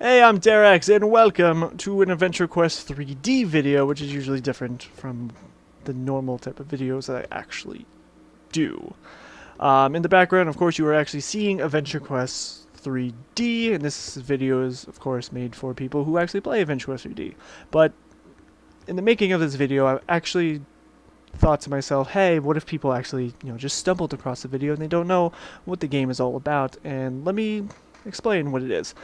Hey, I'm Derex, and welcome to an Adventure Quest 3D video, which is usually different from the normal type of videos that I actually do. In the background, of course, you are actually seeing Adventure Quest 3D, and this video is, of course, made for people who actually play Adventure Quest 3D. But in the making of this video, I actually thought to myself, hey, what if people actually, just stumbled across the video and they don't know what the game is all about? And let me explain what it is.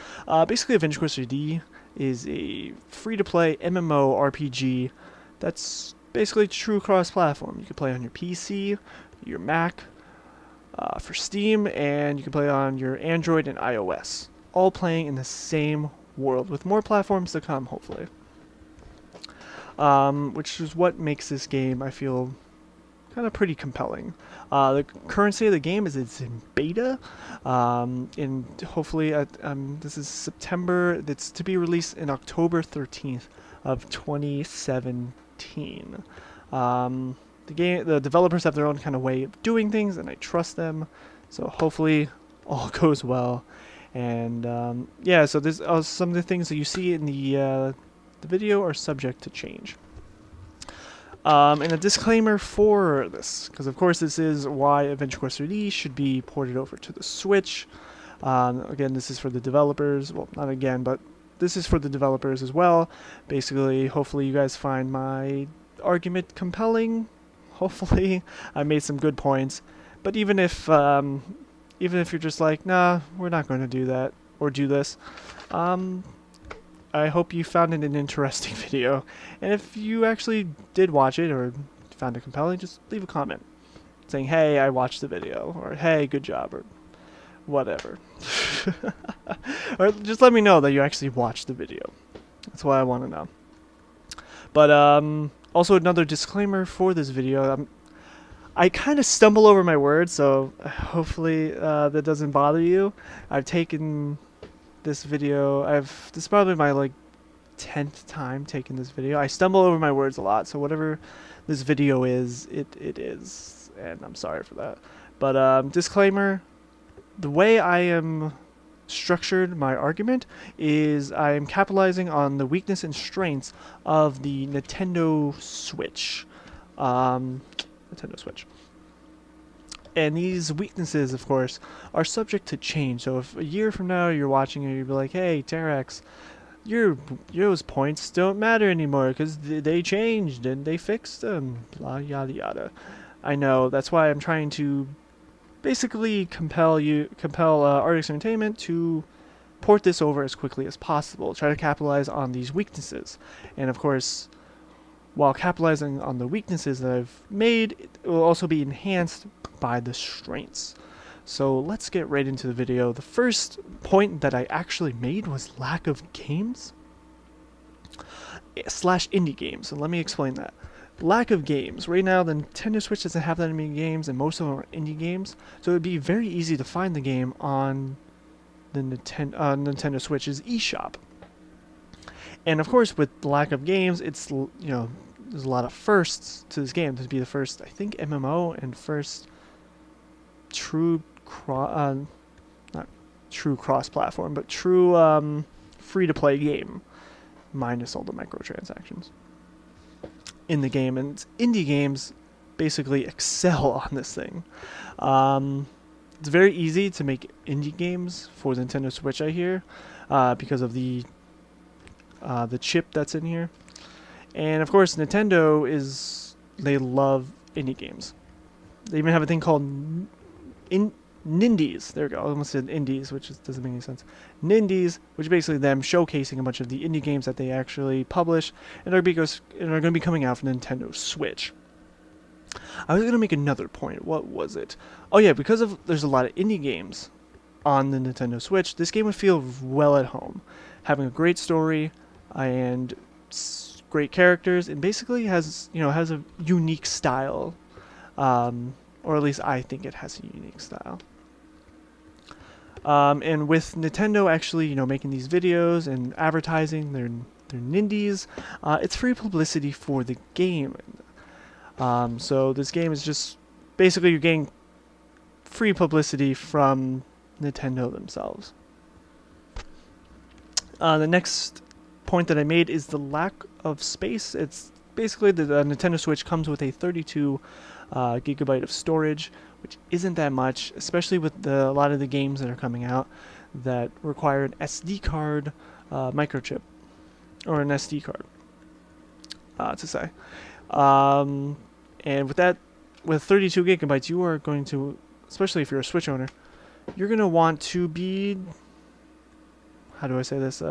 Basically, Adventure Quest 3D is a free-to-play MMORPG that's basically true cross-platform. You can play on your PC, your Mac, for Steam, and you can play on your Android and iOS, all playing in the same world, with more platforms to come, hopefully. Which is what makes this game, I feel, kind of pretty compelling. The current state of the game is it's in beta, and hopefully this is September. It's to be released in October 13th of 2017. The developers have their own kind of way of doing things, and I trust them. So hopefully all goes well. And yeah, so there's some of the things that you see in the video are subject to change. And a disclaimer for this, because of course this is why Adventure Quest 3D should be ported over to the Switch. Again, this is for the developers. Well, not again, but this is for the developers as well. Basically, hopefully you guys find my argument compelling. Hopefully, I made some good points. But even if you're just like, nah, we're not going to do that or do this, I hope you found it an interesting video, and if you actually did watch it or found it compelling, just leave a comment saying, hey, I watched the video, or hey, good job, or whatever. Or just let me know that you actually watched the video. That's what I want to know. But also another disclaimer for this video, I kind of stumble over my words, so hopefully that doesn't bother you. I've taken this video, this is probably my 10th time taking this video. I stumble over my words a lot, so whatever this video is, it is, and I'm sorry for that. But disclaimer, the way I am structured my argument is I am capitalizing on the weakness and strengths of the Nintendo Switch. And these weaknesses, of course, are subject to change. So if a year from now you're watching it, you'll be like, hey, Terex, those points don't matter anymore because they changed and they fixed them, blah, yada, yada. I know, that's why I'm trying to basically compel Artix Entertainment to port this over as quickly as possible, try to capitalize on these weaknesses. And of course, while capitalizing on the weaknesses that I've made, it will also be enhanced by the strengths. So let's get right into the video. The first point that I actually made was lack of games / indie games, and let me explain that. Lack of games. Right now the Nintendo Switch doesn't have that many games, and most of them are indie games, so it would be very easy to find the game on the Nintendo Switch's eShop. And of course, with the lack of games, it's, there's a lot of firsts to this game. This would be the first, I think, MMO and first true not true cross-platform, but true free-to-play game, minus all the microtransactions in the game. And indie games basically excel on this thing. It's very easy to make indie games for the Nintendo Switch, I hear, because of the chip that's in here. And of course, Nintendo they love indie games. They even have a thing called Nindies. There we go. I almost said indies, which doesn't make any sense. Nindies, which is basically them showcasing a bunch of the indie games that they actually publish and are going to be coming out for Nintendo Switch. I was going to make another point. What was it? Oh yeah, because there's a lot of indie games on the Nintendo Switch, this game would feel well at home, having a great story and great characters, and basically has a unique style, or at least I think it has a unique style. And with Nintendo actually making these videos and advertising their Nindies, it's free publicity for the game. So this game is just basically you're getting free publicity from Nintendo themselves. The next point that I made is the lack of space. It's basically the Nintendo Switch comes with a 32 gigabyte of storage, which isn't that much, especially with a lot of the games that are coming out that require an SD card microchip, or an SD card, to say. And with that, with 32 gigabytes, you are going to, especially if you're a Switch owner, you're going to want to be, how do I say this,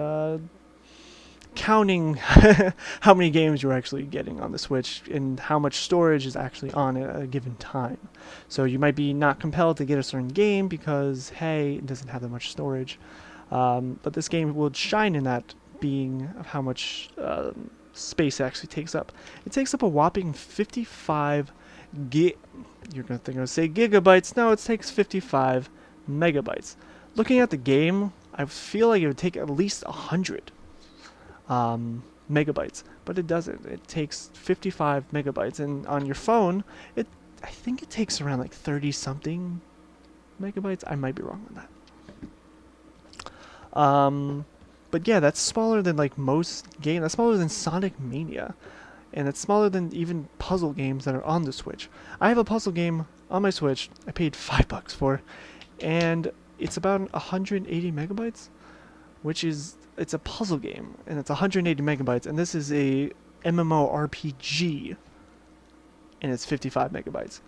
counting how many games you're actually getting on the Switch and how much storage is actually on it at a given time. So you might be not compelled to get a certain game because, hey, it doesn't have that much storage. But this game will shine in that, being of how much space it actually takes up. It takes up a whopping 55 You're going to think I would say gigabytes. No, it takes 55 megabytes. Looking at the game, I feel like it would take at least 100 megabytes, but it doesn't. It takes 55 megabytes, and on your phone, I think it takes around like 30 something megabytes. I might be wrong on that. But yeah, that's smaller than like most games. That's smaller than Sonic Mania, and it's smaller than even puzzle games that are on the Switch. I have a puzzle game on my Switch. I paid $5 for, and it's about 180 megabytes, which is, it's a puzzle game, and it's 180 megabytes, and this is a MMORPG, and it's 55 megabytes.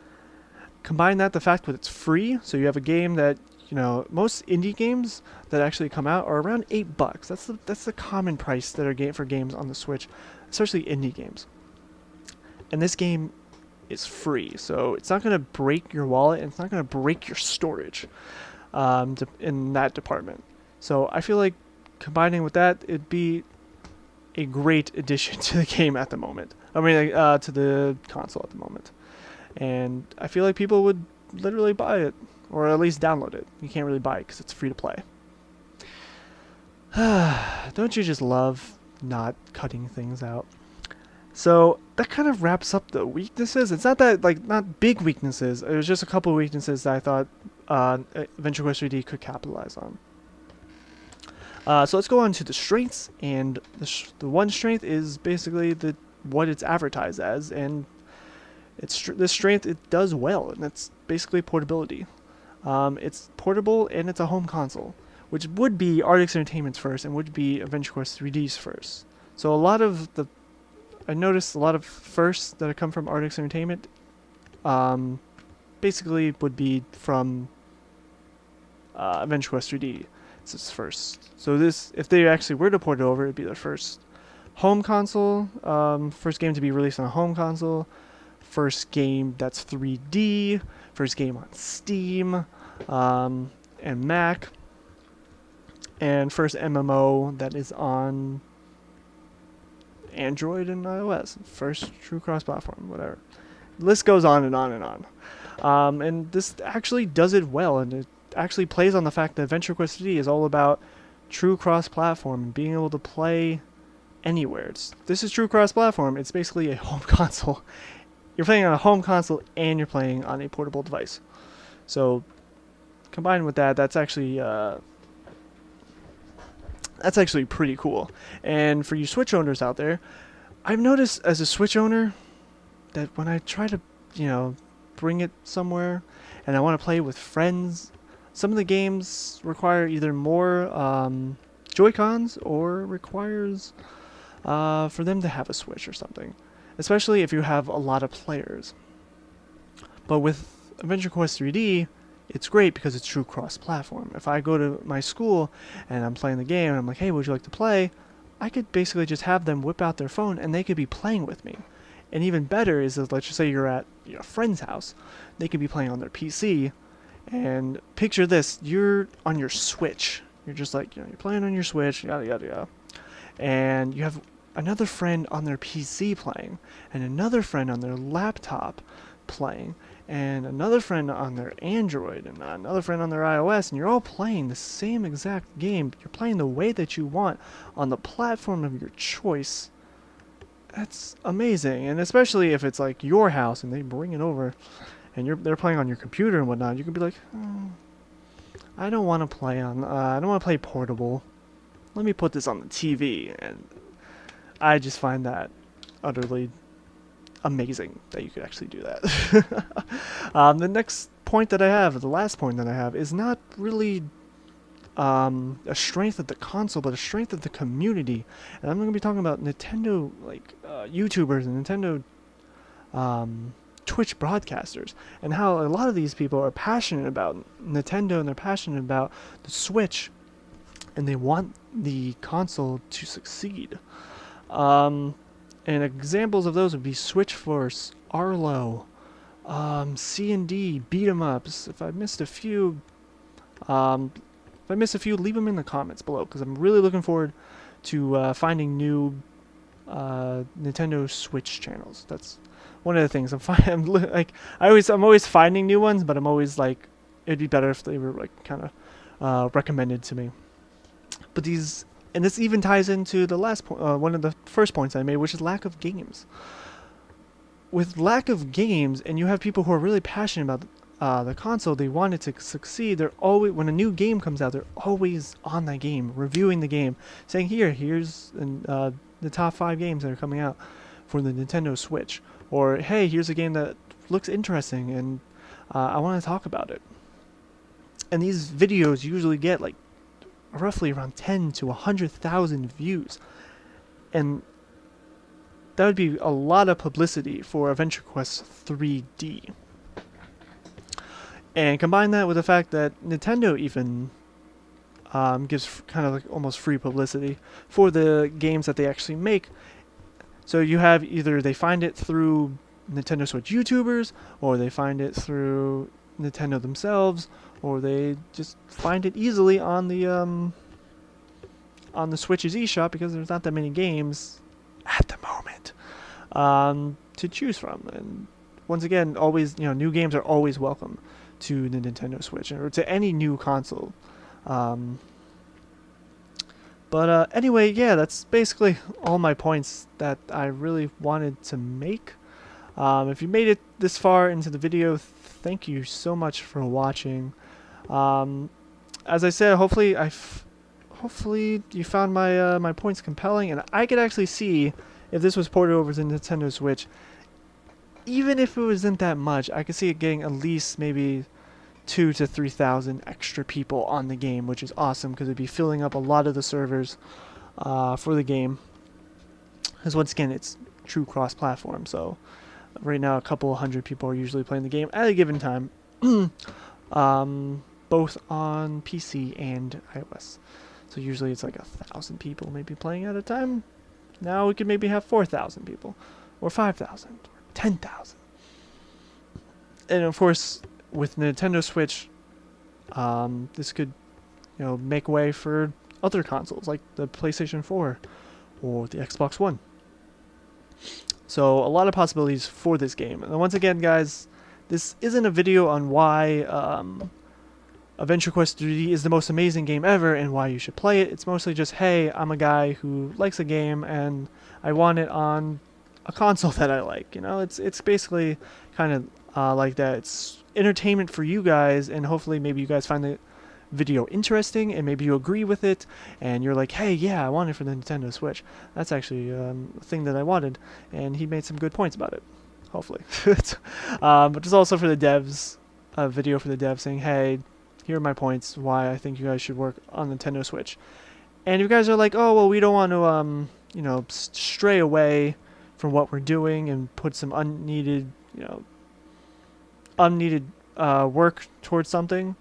Combine that, the fact that it's free, so you have a game that, you know, most indie games that actually come out are around $8. That's the common price that are for games on the Switch, especially indie games. And this game is free, so it's not going to break your wallet, and it's not going to break your storage in that department. So I feel like combining with that, it'd be a great addition to the game at the moment. I mean, to the console at the moment. And I feel like people would literally buy it, or at least download it. You can't really buy it because it's free to play. Don't you just love not cutting things out? So that kind of wraps up the weaknesses. It's not that, like, not big weaknesses. It was just a couple of weaknesses that I thought Adventure Quest 3D could capitalize on. So let's go on to the strengths, and the one strength is basically what it's advertised as, and this strength, it does well, and that's basically portability. It's portable, and it's a home console, which would be Artix Entertainment's first, and would be Adventure Quest 3D's first. So I noticed a lot of firsts that have come from Artix Entertainment, basically would be from Adventure Quest 3D. It's its first. So if they actually were to port it over, it'd be their first home console, first game to be released on a home console, first game that's 3D, first game on Steam, and Mac, and first MMO that is on Android and iOS, first true cross-platform, whatever. The list goes on and on and on. And this actually does it well, and it actually plays on the fact that Adventure Quest 3D is all about true cross-platform and being able to play anywhere. This is true cross-platform. It's basically a home console. You're playing on a home console and you're playing on a portable device. So combined with that, that's actually pretty cool. And for you Switch owners out there, I've noticed as a Switch owner that when I try to, bring it somewhere and I want to play with friends, some of the games require either more Joy-Cons or requires for them to have a Switch or something, especially if you have a lot of players. But with Adventure Quest 3D, it's great because it's true cross-platform. If I go to my school and I'm playing the game and I'm like, hey, would you like to play? I could basically just have them whip out their phone and they could be playing with me. And even better is that, let's just say you're at a friend's house. They could be playing on their PC. And picture this, you're on your Switch. You're just like, you're playing on your Switch, yada, yada, yada. And you have another friend on their PC playing, and another friend on their laptop playing, and another friend on their Android, and another friend on their iOS, and you're all playing the same exact game. You're playing the way that you want on the platform of your choice. That's amazing, and especially if it's like your house and they bring it over, and they're playing on your computer and whatnot. You can be like, I don't want to play portable. let me put this on the TV. And I just find that utterly amazing that you could actually do that. The next point that I have, the last point that I have, is not really a strength of the console, but a strength of the community. And I'm going to be talking about Nintendo, like YouTubers and Nintendo Twitch broadcasters, and how a lot of these people are passionate about Nintendo and they're passionate about the Switch, and they want the console to succeed. And examples of those would be Switch Force, Arlo, C&D, beat 'em ups. If I missed a few, leave them in the comments below, because I'm really looking forward to finding new Nintendo Switch channels. That's one of the things I'm always finding new ones, but I'm always like, it'd be better if they were like kind of recommended to me. But these, and this even ties into the last point, one of the first points I made, which is lack of games. With lack of games, and you have people who are really passionate about the console, they want it to succeed. They're always, when a new game comes out, they're always on that game, reviewing the game, saying, here's the top 5 games that are coming out for the Nintendo Switch. Or, hey, here's a game that looks interesting, and I want to talk about it. And these videos usually get like roughly around 10 to 100,000 views. And that would be a lot of publicity for Adventure Quest 3D. And combine that with the fact that Nintendo even gives kind of like almost free publicity for the games that they actually make. So you have either they find it through Nintendo Switch YouTubers, or they find it through Nintendo themselves, or they just find it easily on the Switch's eShop, because there's not that many games at the moment to choose from. And once again, always, new games are always welcome to the Nintendo Switch, or to any new console. But anyway, yeah, that's basically all my points that I really wanted to make. If you made it this far into the video, thank you so much for watching. As I said, hopefully you found my points compelling, and I could actually see if this was ported over to Nintendo Switch. Even if it wasn't that much, I could see it getting at least maybe 2,000 to 3,000 extra people on the game, which is awesome, because it'd be filling up a lot of the servers for the game. Because once again, it's true cross-platform, so right now a couple hundred people are usually playing the game at a given time, both on PC and iOS. So usually it's like 1,000 people maybe playing at a time. Now we could maybe have 4,000 people, or 5,000, or 10,000. And of course, with Nintendo Switch, this could, make way for other consoles like the PlayStation 4 or the Xbox One. So a lot of possibilities for this game. And once again, guys, this isn't a video on why Adventure Quest 3D is the most amazing game ever and why you should play it. It's mostly just, hey, I'm a guy who likes a game and I want it on a console that I like. It's basically kind of like that. It's entertainment for you guys, and hopefully maybe you guys find the video interesting and maybe you agree with it and you're like, hey, yeah, I want it for the Nintendo Switch. That's actually a thing that I wanted, and he made some good points about it, hopefully. But there's also for the devs, a video for the devs saying, hey, here are my points why I think you guys should work on Nintendo Switch. And if you guys are like, oh, well, we don't want to stray away from what we're doing and put some unneeded work towards something,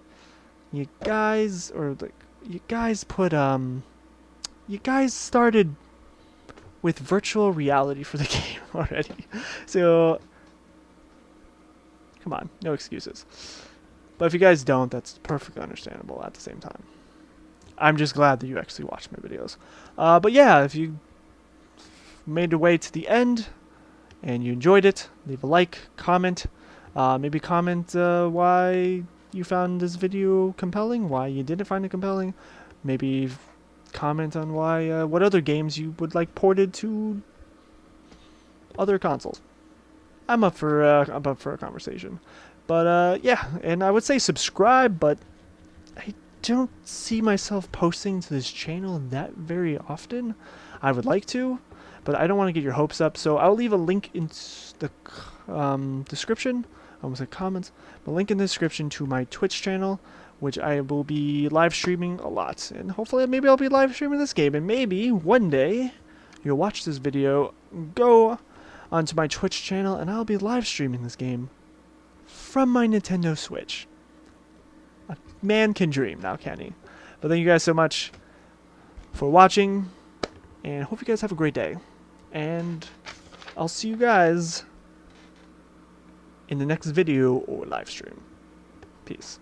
you guys started with virtual reality for the game already. So come on, no excuses. But if you guys don't, that's perfectly understandable at the same time. I'm just glad that you actually watched my videos. But yeah, if you made your way to the end and you enjoyed it, leave a like, comment. Maybe comment why you found this video compelling, why you didn't find it compelling. Maybe comment on why what other games you would like ported to other consoles. I'm up for a conversation. But yeah, and I would say subscribe, but don't see myself posting to this channel that very often. I would like to, but I don't want to get your hopes up. So I'll leave a link in the description. I almost said comments. A link in the description to my Twitch channel, which I will be live streaming a lot. And hopefully maybe I'll be live streaming this game. And maybe one day you'll watch this video, go onto my Twitch channel, and I'll be live streaming this game from my Nintendo Switch. A man can dream, now can he? But thank you guys so much for watching, and hope you guys have a great day. And I'll see you guys in the next video or live stream. Peace.